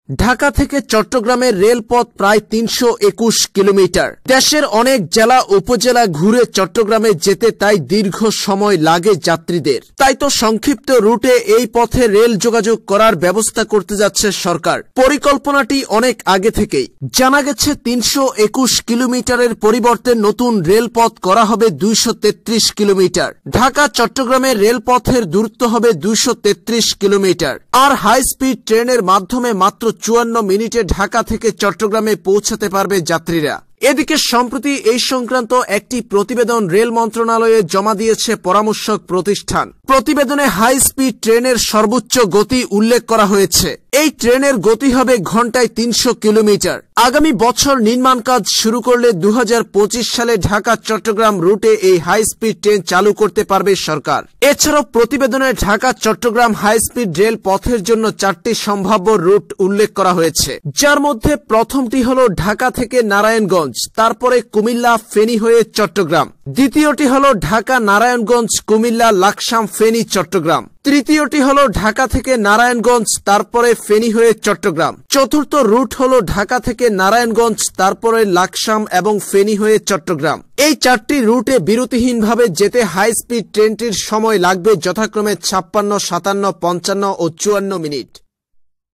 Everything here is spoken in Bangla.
ঢাকা থেকে চট্টগ্রামের রেলপথ প্রায় ৩২১ কিলোমিটার। দেশের অনেক জেলা উপজেলা ঘুরে চট্টগ্রামে যেতে তাই দীর্ঘ সময় লাগে যাত্রীদের। তাই তো সংক্ষিপ্ত রুটে এই পথে রেল যোগাযোগ করার ব্যবস্থা করতে যাচ্ছে সরকার। পরিকল্পনাটি অনেক আগে থেকেই। জানা গেছে ৩২১ কিলোমিটারের পরিবর্তে নতুন রেলপথ করা হবে ২৩৩ কিলোমিটার। ঢাকা চট্টগ্রামের রেলপথের দূরত্ব হবে ২৩৩ কিলোমিটার। আর হাই স্পিড ট্রেনের মাধ্যমে মাত্র ৫৪ মিনিটে ঢাকা থেকে চট্টগ্রামে পৌঁছাতে পারবে যাত্রীরা। এদিকে সম্প্রতি এই সংক্রান্ত একটি প্রতিবেদন রেল মন্ত্রণালয়ে জমা দিয়েছে পরামর্শক প্রতিষ্ঠান। প্রতিবেদনে হাই স্পিড ট্রেনের সর্বোচ্চ গতি উল্লেখ করা হয়েছে। এই ট্রেনের গতি হবে ঘন্টায় ৩০০ কিলোমিটার। আগামী বছর নির্মাণ কাজ শুরু করলে ২০২৫ সালে ঢাকা চট্টগ্রাম রুটে এই হাই স্পিড ট্রেন চালু করতে পারবে সরকার। এছাড়াও প্রতিবেদনে Dhaka Chittagong high speed rail পথের জন্য ৪টি সম্ভাব্য রুট উল্লেখ করা হয়েছে, যার মধ্যে প্রথমটি হল ঢাকা থেকে নারায়ণগঞ্জ, তারপরে কুমিল্লা ফেনী হয়ে চট্টগ্রাম। দ্বিতীয়টি হল ঢাকা নারায়ণগঞ্জ কুমিল্লা লাকসাম ফেনী চট্টগ্রাম। তৃতীয়টি হল ঢাকা থেকে নারায়ণগঞ্জ তারপরে ফেনী হয়ে চট্টগ্রাম। চতুর্থ রুট হল ঢাকা থেকে নারায়ণগঞ্জ তারপরে লাকসাম এবং ফেনী হয়ে চট্টগ্রাম। এই ৪টি রুটে বিরতিহীনভাবে যেতে হাই স্পিড ট্রেনটির সময় লাগবে যথাক্রমে ৫৬, ৫৭, ৫৫ ও ৫৪ মিনিট।